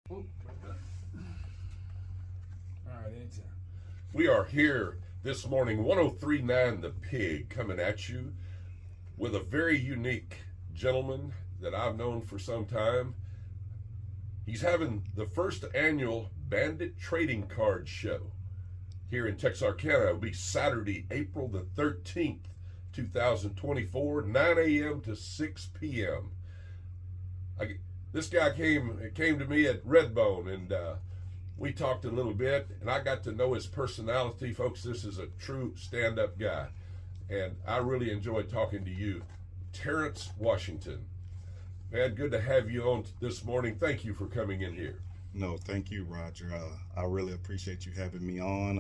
All right, anytime. We are here this morning, 1039 The Pig, coming at you with a very unique gentleman that I've known for some time. He's having the first annual Bandit Trading Card Show here in Texarkana. It'll be Saturday, April the 13th, 2024, 9 a.m. to 6 p.m. This guy came to me at Redbone, and we talked a little bit, and I got to know his personality. Folks, this is a true stand-up guy, and I really enjoyed talking to you. Terrence Washington. Man, good to have you on this morning. Thank you for coming in here. No, thank you, Roger. I really appreciate you having me on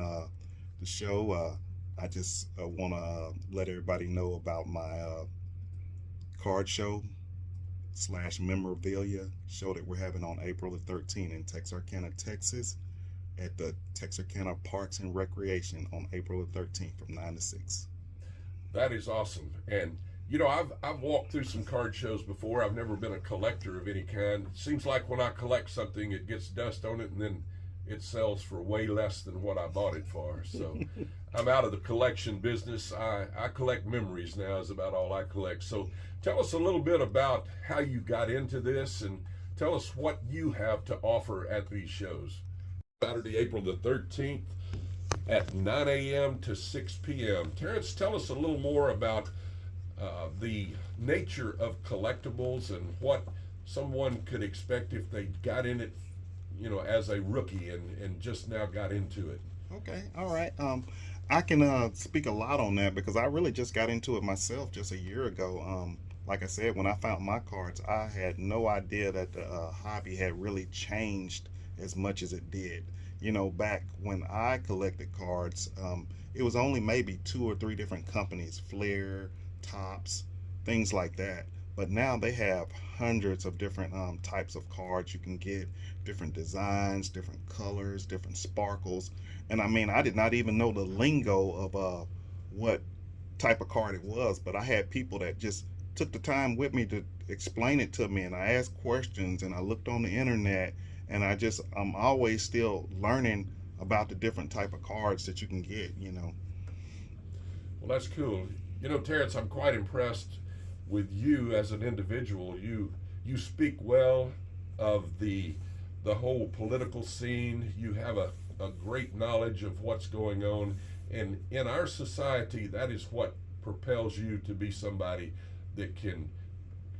the show. I just want to let everybody know about my card show / memorabilia show that we're having on April the 13th in Texarkana, Texas, at the Texarkana Parks and Recreation on April the 13th from 9 to 6. That is awesome. And you know, I've walked through some card shows before. I've never been a collector of any kind. It seems like when I collect something, it gets dust on it, and then it sells for way less than what I bought it for. So I'm out of the collection business. I collect memories now, is about all I collect. So tell us a little bit about how you got into this, and tell us what you have to offer at these shows. Saturday, April the 13th at 9 a.m. to 6 p.m. Terrence, tell us a little more about the nature of collectibles and what someone could expect if they got in it, you know, as a rookie and just now got into it. Okay, all right. I can speak a lot on that because I really just got into it myself just a year ago. Like I said, when I found my cards, I had no idea that the hobby had really changed as much as it did. You know, back when I collected cards, it was only maybe 2 or 3 different companies, Flair, Tops, things like that. But now they have hundreds of different types of cards you can get, different designs, different colors, different sparkles. And I mean, I did not even know the lingo of what type of card it was, but I had people that just took the time with me to explain it to me, and I asked questions, and I looked on the internet, and I'm always still learning about the different type of cards that you can get, you know. Well, that's cool. You know, Terrence, I'm quite impressed with you as an individual. You speak well of the whole political scene. You have a great knowledge of what's going on, and in our society, that is what propels you to be somebody that can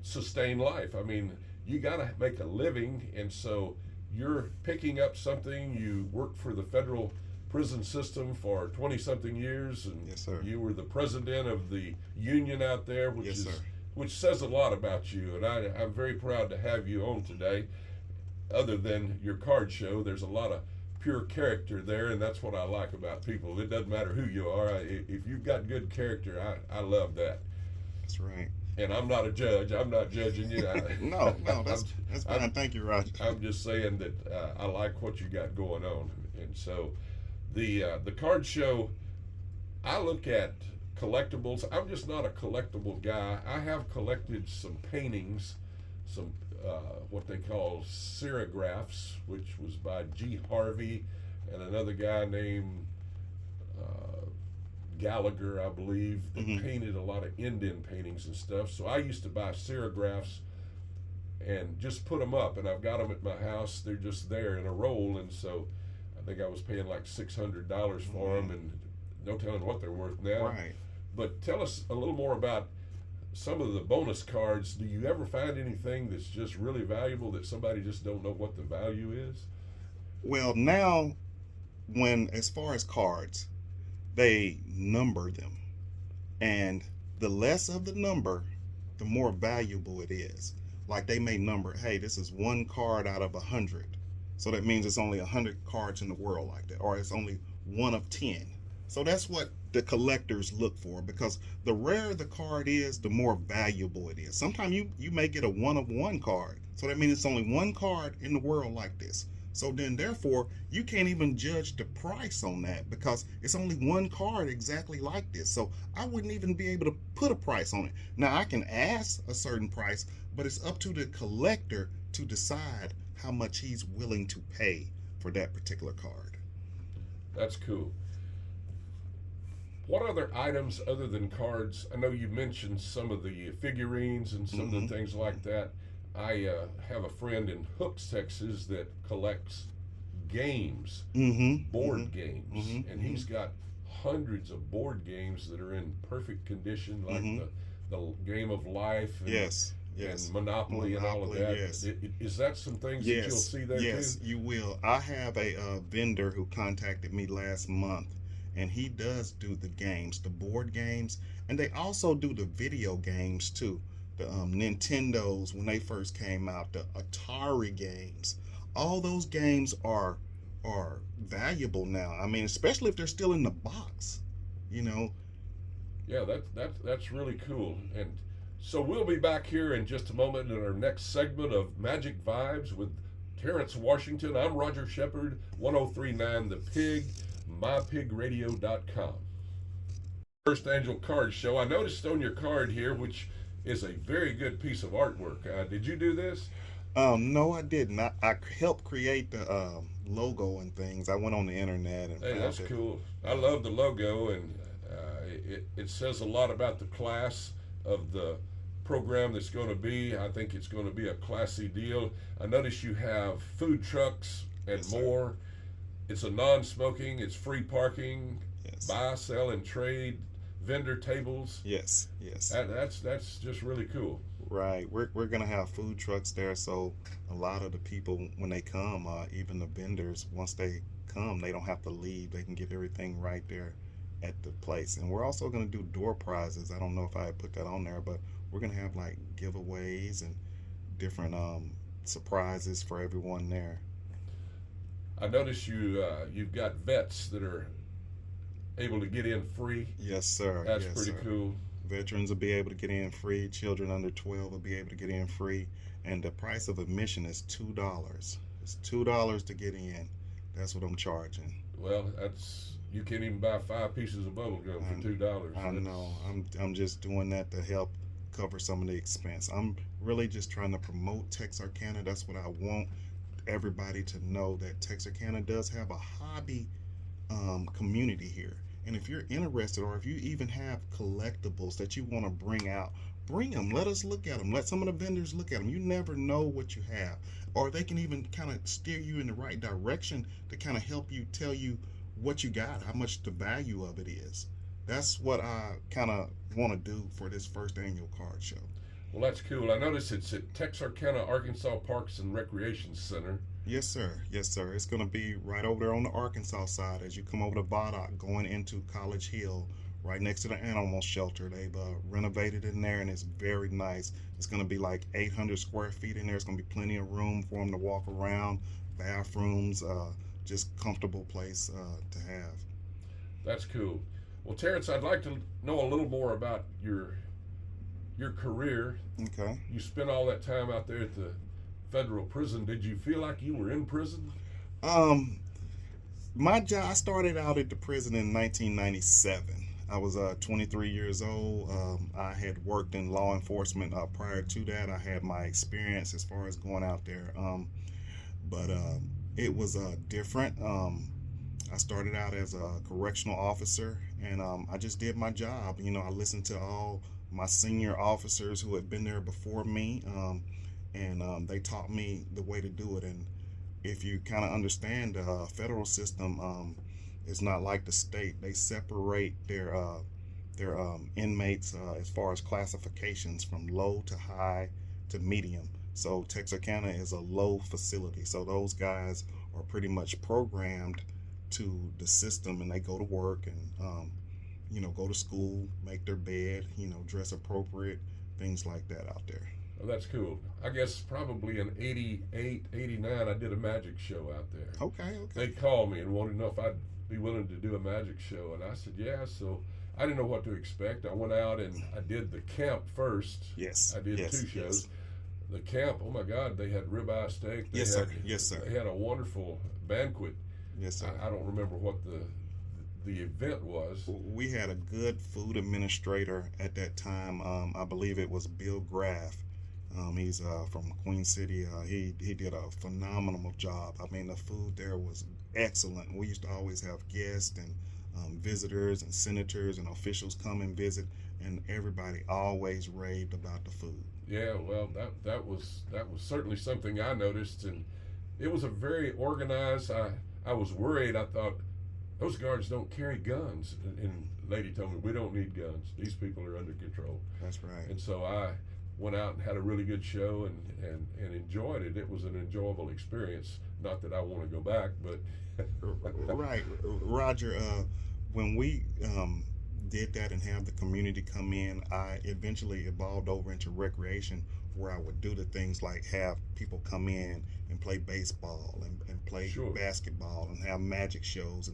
sustain life. I mean, you got to make a living, and so you're picking up something. You work for the federal prison system for 20-something years, and yes, sir. You were the president of the union out there, yes, which says a lot about you, and I'm very proud to have you on today. Other than your card show, there's a lot of pure character there, and that's what I like about people. It doesn't matter who you are. If you've got good character, I love that. That's right. And I'm not a judge. I'm not judging you. No, that's fine. Thank you, Roger. I'm just saying that I like what you got going on. And so the card show, I look at collectibles. I'm just not a collectible guy. I have collected some paintings, some what they call serigraphs, which was by G. Harvey and another guy named Gallagher, I believe, that painted a lot of Indian paintings and stuff. So I used to buy serigraphs and just put them up, and I've got them at my house. They're just there in a roll, and so I think I was paying like $600 for them, and no telling what they're worth now. Right. But tell us a little more about some of the bonus cards. Do you ever find anything that's just really valuable that somebody just don't know what the value is? Well, now, as far as cards, they number them, and the less of the number, the more valuable it is. Like they may number, hey, this is 1 card out of 100, so that means it's only 100 cards in the world like that, or it's only 1 of 10. So that's what the collectors look for, because the rarer the card is, the more valuable it is. Sometimes you may get a 1 of 1 card, so that means it's only 1 card in the world like this. So then therefore you can't even judge the price on that because it's only 1 card exactly like this. So I wouldn't even be able to put a price on it. Now I can ask a certain price, but it's up to the collector to decide how much he's willing to pay for that particular card. That's cool. What other items other than cards? I know you mentioned some of the figurines and some of the things like that. I have a friend in Hooks, Texas that collects games, board games, and he's got hundreds of board games that are in perfect condition, like the Game of Life and, and Monopoly and all of that. Yes. Is that some things that you'll see there too? Yes, you will. I have a vendor who contacted me last month, and he does do the games, the board games, and they also do the video games too. The Nintendos, when they first came out, the Atari games, all those games are valuable now. I mean, especially if they're still in the box, you know. Yeah, that's really cool. And so we'll be back here in just a moment in our next segment of Magic Vibes with Terrence Washington. I'm Roger Shepard, 1039 The Pig, mypigradio.com. First annual card show. I noticed on your card here, which is a very good piece of artwork. Did you do this? No, I didn't. I helped create the logo and things. I went on the internet and hey, that's cool. I love the logo, and it says a lot about the class of the program that's going to be. I think it's going to be a classy deal. I notice you have food trucks and more. It's a non-smoking. It's free parking. Buy, sell, and trade. Vendor tables. Yes. That's just really cool. Right. We're gonna have food trucks there, so a lot of the people when they come, even the vendors, once they come, they don't have to leave. They can get everything right there at the place. And we're also gonna do door prizes. I don't know if I had put that on there, but we're gonna have like giveaways and different surprises for everyone there. I noticed you've got vets that are able to get in free. Yes, sir. That's pretty cool. Veterans will be able to get in free. Children under 12 will be able to get in free. And the price of admission is $2. It's $2 to get in. That's what I'm charging. Well, you can't even buy 5 pieces of bubble gum for $2. I know. I'm just doing that to help cover some of the expense. I'm really just trying to promote Texarkana. That's what I want everybody to know, that Texarkana does have a hobby community here. And if you're interested, or if you even have collectibles that you want to bring out, bring them. Let us look at them. Let some of the vendors look at them. You never know what you have. Or they can even kind of steer you in the right direction to kind of help you, tell you what you got, how much the value of it is. That's what I kind of want to do for this first annual card show. Well, that's cool. I noticed it's at Texarkana, Arkansas Parks and Recreation Center. Yes, sir. Yes, sir. It's going to be right over there on the Arkansas side as you come over to Bandit, going into College Hill, right next to the animal shelter. They've renovated in there, and it's very nice. It's going to be like 800 square feet in there. It's going to be plenty of room for them to walk around, bathrooms, just comfortable place to have. That's cool. Well, Terrence, I'd like to know a little more about your career. Okay. You spent all that time out there at the federal prison. Did you feel like you were in prison? My job, I started out at the prison in 1997. I was 23 years old. I had worked in law enforcement prior to that. I had my experience as far as going out there. But it was different. I started out as a correctional officer, and I just did my job. You know, I listened to all my senior officers who had been there before me, and they taught me the way to do it. And if you kind of understand the federal system, it's not like the state. They separate their inmates as far as classifications from low to high to medium. So Texarkana is a low facility. So those guys are pretty much programmed to the system, and they go to work and you know, go to school, make their bed, you know, dress appropriate, things like that out there. Well, that's cool. I guess probably in 88, 89, I did a magic show out there. Okay. They called me and wanted to know if I'd be willing to do a magic show, and I said yeah. So I didn't know what to expect. I went out and I did the camp first. Yes. I did 2 shows. Yes. The camp, oh my God, they had ribeye steak. Yes, sir. Yes, sir. They had a wonderful banquet. Yes, sir. I don't remember what the event was. We had a good food administrator at that time. I believe it was Bill Graff, He's from Queen City. He did a phenomenal job. I mean, the food there was excellent. We used to always have guests and visitors and senators and officials come and visit, and everybody always raved about the food. Yeah, well, that was certainly something I noticed, and it was a very organized. I was worried. I thought those guards don't carry guns, and lady told me we don't need guns. These people are under control. That's right. And so I went out and had a really good show and enjoyed it. It was an enjoyable experience. Not that I want to go back, but Right, Roger. When we did that and have the community come in, I eventually evolved over into recreation, where I would do the things like have people come in and play baseball and play Sure. basketball and have magic shows,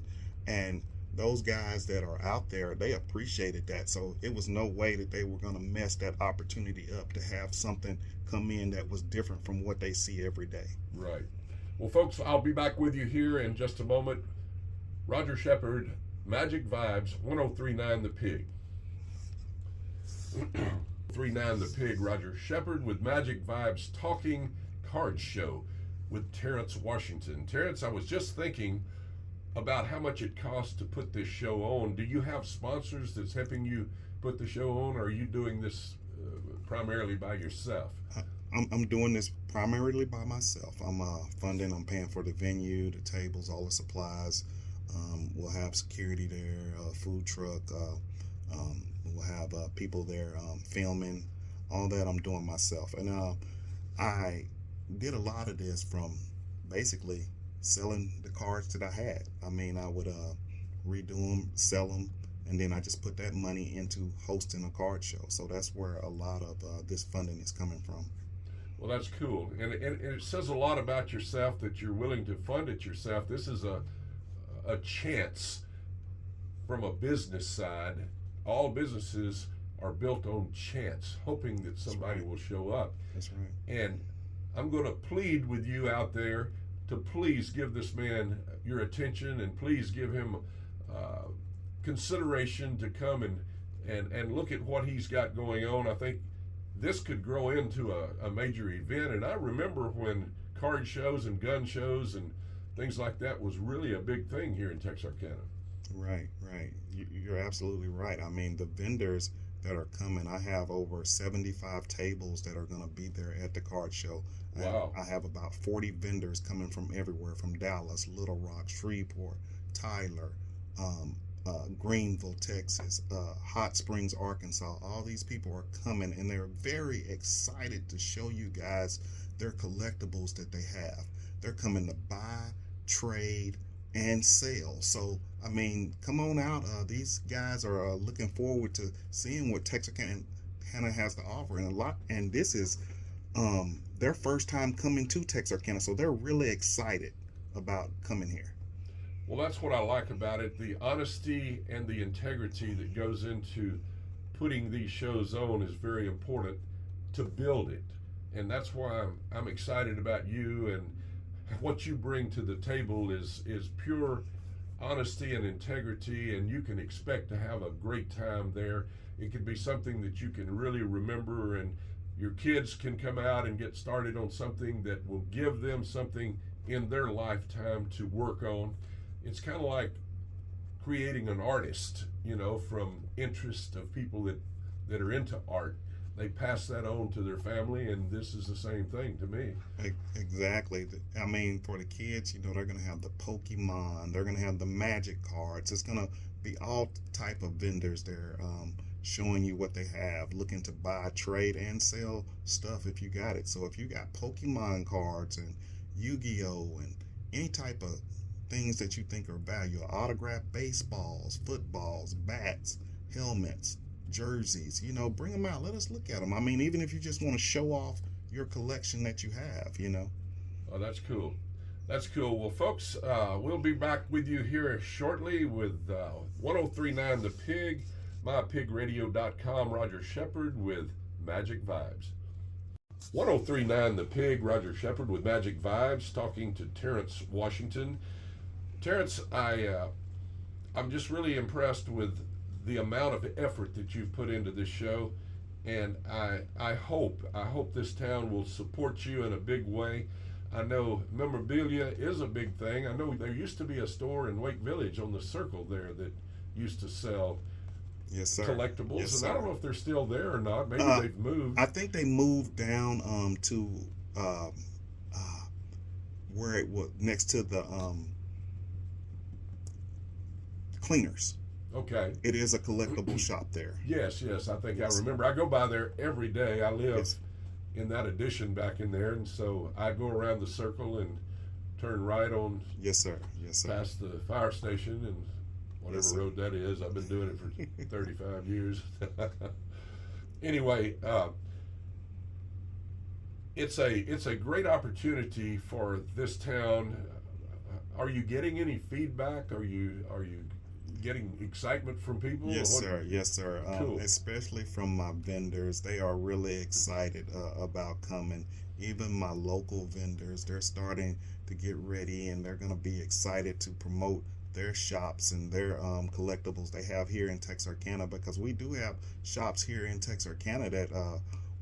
and those guys that are out there, they appreciated that. So it was no way that they were going to mess that opportunity up to have something come in that was different from what they see every day. Right. Well, folks, I'll be back with you here in just a moment. Roger Shepard, Magic Vibes, 1039 The Pig. 39 The Pig, Roger Shepard with Magic Vibes Talking Card Show with Terrence Washington. Terrence, I was just thinking about how much it costs to put this show on. Do you have sponsors that's helping you put the show on, or are you doing this primarily by yourself? I'm doing this primarily by myself. I'm funding, I'm paying for the venue, the tables, all the supplies. We'll have security there, food truck. We'll have people there filming. All that I'm doing myself. And I did a lot of this from basically selling the cards that I had. I mean, I would redo them, sell them, and then I just put that money into hosting a card show. So that's where a lot of this funding is coming from. Well, that's cool. And it says a lot about yourself that you're willing to fund it yourself. This is a chance from a business side. All businesses are built on chance, hoping that somebody will show up. That's right. And I'm going to plead with you out there to please give this man your attention, and please give him consideration to come and look at what he's got going on. I think this could grow into a major event. And I remember when card shows and gun shows and things like that was really a big thing here in Texarkana. Right. You're absolutely right. I mean, the vendors that are coming, I have over 75 tables that are going to be there at the card show. Wow. I have about 40 vendors coming from everywhere, from Dallas, Little Rock, Shreveport, Tyler, Greenville, Texas, Hot Springs, Arkansas. All these people are coming, and they're very excited to show you guys their collectibles that they have. They're coming to buy, trade, and sell. So, I mean, come on out. These guys are looking forward to seeing what Texarkana has to offer, and this is their first time coming to Texarkana, so they're really excited about coming here. Well, that's what I like about it, the honesty and the integrity that goes into putting these shows on is very important to build it. And that's why I'm excited about you, and what you bring to the table is pure honesty and integrity, and you can expect to have a great time there. It can be something that you can really remember, and your kids can come out and get started on something that will give them something in their lifetime to work on. It's kind of like creating an artist, from interest of people that are into art. They pass that on to their family, and this is the same thing to me. Exactly. I mean, for the kids, they're going to have the Pokemon, they're going to have the magic cards. It's going to be all type of vendors there, showing you what they have, looking to buy, trade, and sell stuff if you got it. So if you got Pokemon cards and Yu-Gi-Oh! And any type of things that you think are valuable, autographed baseballs, footballs, bats, helmets, jerseys, bring them out. Let us look at them. I mean, even if you just want to show off your collection that you have, Oh, that's cool. That's cool. Well, folks, we'll be back with you here shortly with 1039 The Pig, mypigradio.com, Roger Shepard with Magic Vibes. 1039 The Pig, Roger Shepard with Magic Vibes, talking to Terrence Washington. Terrence, I'm just really impressed with the amount of effort that you've put into this show. and I hope this town will support you in a big way. I know memorabilia is a big thing. I know there used to be a store in Wake Village on the Circle there that used to sell Yes, sir. collectibles, Yes, and sir. I don't know if they're still there or not. Maybe they've moved. I think they moved down to uh, uh, where it was next to the cleaners. Okay. It is a collectible shop there. Yes, yes. I think Yes. I remember. I go by there every day. I live Yes. in that addition back in there, and so I go around the Circle and turn right on Yes, sir. Yes, sir. past the fire station and whatever Yes, sir. road that is. I've been doing it for 35 years. Anyway, it's a great opportunity for this town. Are you getting any feedback? Are you getting excitement from people? Yes, What- sir. Yes, sir. Cool. Especially from my vendors, they are really excited about coming. Even my local vendors, they're starting to get ready, and they're going to be excited to promote their shops and their collectibles they have here in Texarkana, because we do have shops here in Texarkana that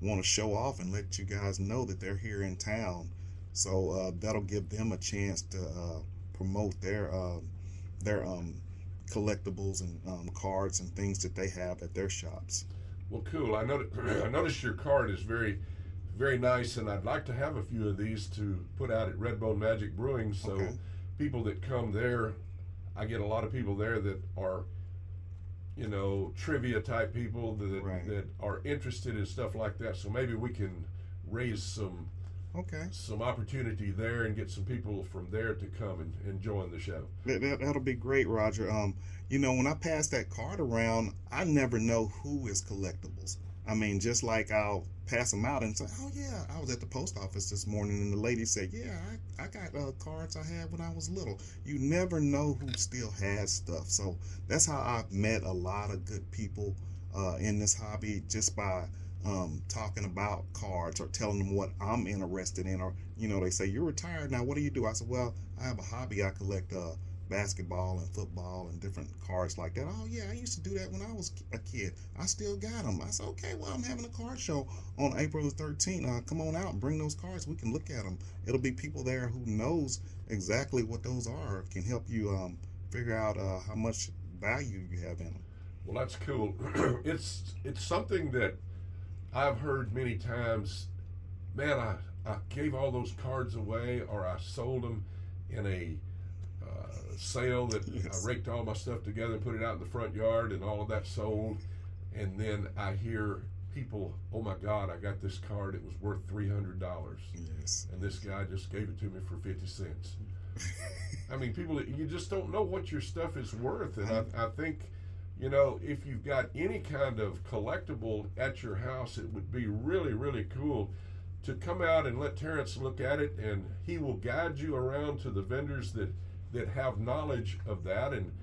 want to show off and let you guys know that they're here in town. So that'll give them a chance to promote their collectibles and cards and things that they have at their shops. Well, cool. I noticed your card is very, very nice, and I'd like to have a few of these to put out at Redbone Magic Brewing. So Okay. people that come there, I get a lot of people there that are, trivia type people that Right. that are interested in stuff like that. So maybe we can raise some Okay. opportunity there and get some people from there to come and join the show. That'll be great, Roger. When I pass that card around, I never know who is collectibles. I mean, just like I'll pass them out and say, "Oh yeah, I was at the post office this morning," and the lady said, "Yeah, I got cards I had when I was little." You never know who still has stuff. So that's how I've met a lot of good people in this hobby, just by talking about cards or telling them what I'm interested in. Or they say, "You're retired now, what do you do?" I said, "Well, I have a hobby. I collect basketball and football and different cards like that." "Oh yeah, I used to do that when I was a kid. I still got them." I said, "Okay, well, I'm having a card show on April the 13th. Come on out and bring those cards. We can look at them." It'll be people there who knows exactly what those are, can help you figure out how much value you have in them. Well, that's cool. It's something that I've heard many times. Man, I gave all those cards away, or I sold them in a sale that Yes. I raked all my stuff together and put it out in the front yard, and all of that sold. And then I hear people, "Oh my God, I got this card. It was worth $300, Yes. and this guy just gave it to me for 50 cents." I mean, people, you just don't know what your stuff is worth. And I think, if you've got any kind of collectible at your house, it would be really, really cool to come out and let Terrence look at it, and he will guide you around to the vendors that have knowledge of that. And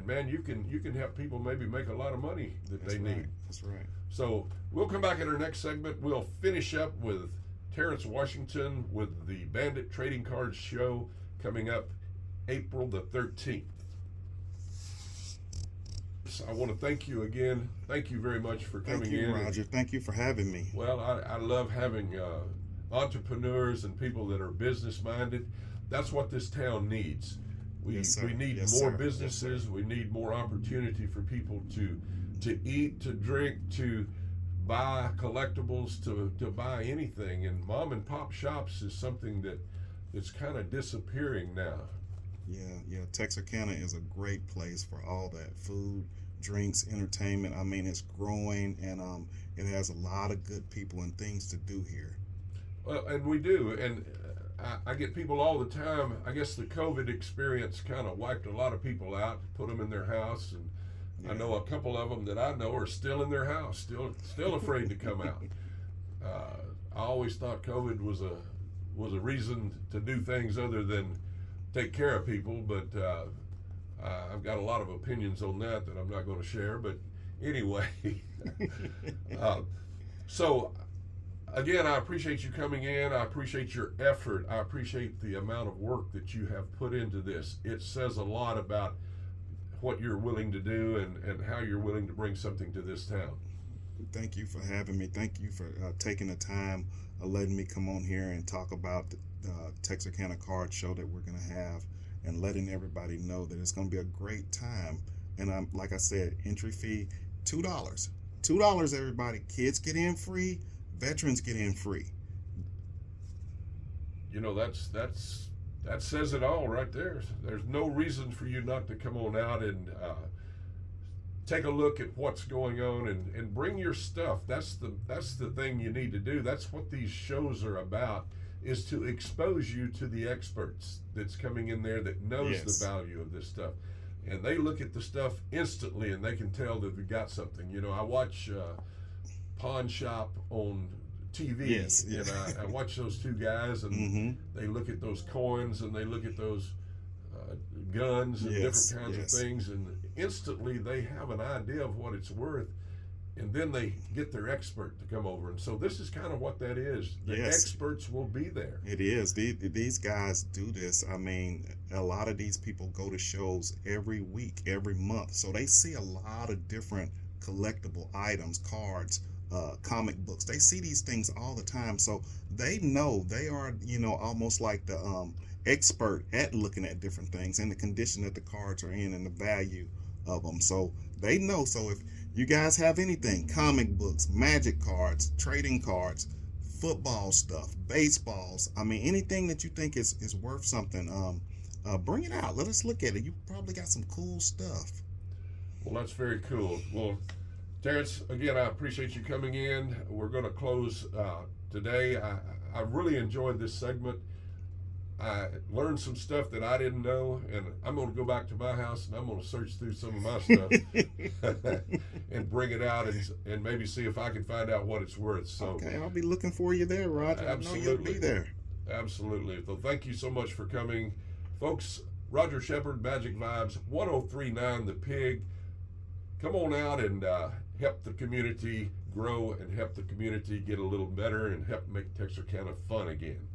man, you can help people maybe make a lot of money that That's they right. need. That's right. So we'll come back in our next segment. We'll finish up with Terrence Washington with the Bandit Trading Cards Show coming up April the 13th. So I want to thank you again. Thank you very much for coming Thank you, in. Roger. Thank you for having me. Well, I love having entrepreneurs and people that are business minded. That's what this town needs. Yes, sir. We need Yes, more sir. businesses. We need more opportunity for people to eat, to drink, to buy collectibles, to buy anything. And mom and pop shops is something that's kind of disappearing now. Yeah. Texarkana is a great place for all that food, drinks, entertainment. I mean, it's growing, and it has a lot of good people and things to do here. Well, and we do, and I get people all the time. I guess the COVID experience kind of wiped a lot of people out, put them in their house, and I know a couple of them that I know are still in their house, still afraid to come out. I always thought COVID was a reason to do things other than take care of people, but I've got a lot of opinions on that I'm not going to share. But anyway, so again, I appreciate you coming in. I appreciate your effort. I appreciate the amount of work that you have put into this. It says a lot about what you're willing to do and how you're willing to bring something to this town. Thank you for having me. Thank you for taking the time letting me come on here and talk about the Texarkana card show that we're going to have, and letting everybody know that it's going to be a great time. And like I said, entry fee $2. $2, everybody. Kids get in free, veterans get in free. You know, that says it all right there. There's no reason for you not to come on out and take a look at what's going on, and bring your stuff. That's the thing you need to do. That's what these shows are about, is to expose you to the experts that's coming in there that knows the value of this stuff. And they look at the stuff instantly and they can tell that they've got something. You know, I watch Pawn Shop on TV, and I watch those two guys, and they look at those coins and they look at those guns and different kinds of things, and instantly they have an idea of what it's worth, and then they get their expert to come over. And so this is kind of what that is. The experts will be there. It is. These guys do this. I mean, a lot of these people go to shows every week, every month, so they see a lot of different collectible items, cards, comic books. They see these things all the time, so they know. They are, you know, almost like the expert at looking at different things and the condition that the cards are in and the value of them. So they know. So if you guys have anything, comic books, magic cards, trading cards, football stuff, baseballs, I mean, anything that you think is worth something, bring it out. Let us look at it. You probably got some cool stuff. Well, that's very cool. Well, Terrence, again, I appreciate you coming in. We're going to close today. I really enjoyed this segment. I learned some stuff that I didn't know, and I'm going to go back to my house and I'm going to search through some of my stuff and bring it out, and maybe see if I can find out what it's worth. So okay, I'll be looking for you there, Roger. Absolutely. I know you'll be there. Absolutely. So thank you so much for coming, folks. Roger Shepard, Magic Vibes, 1039 The Pig. Come on out and help the community grow, and help the community get a little better, and help make Texarkana fun again.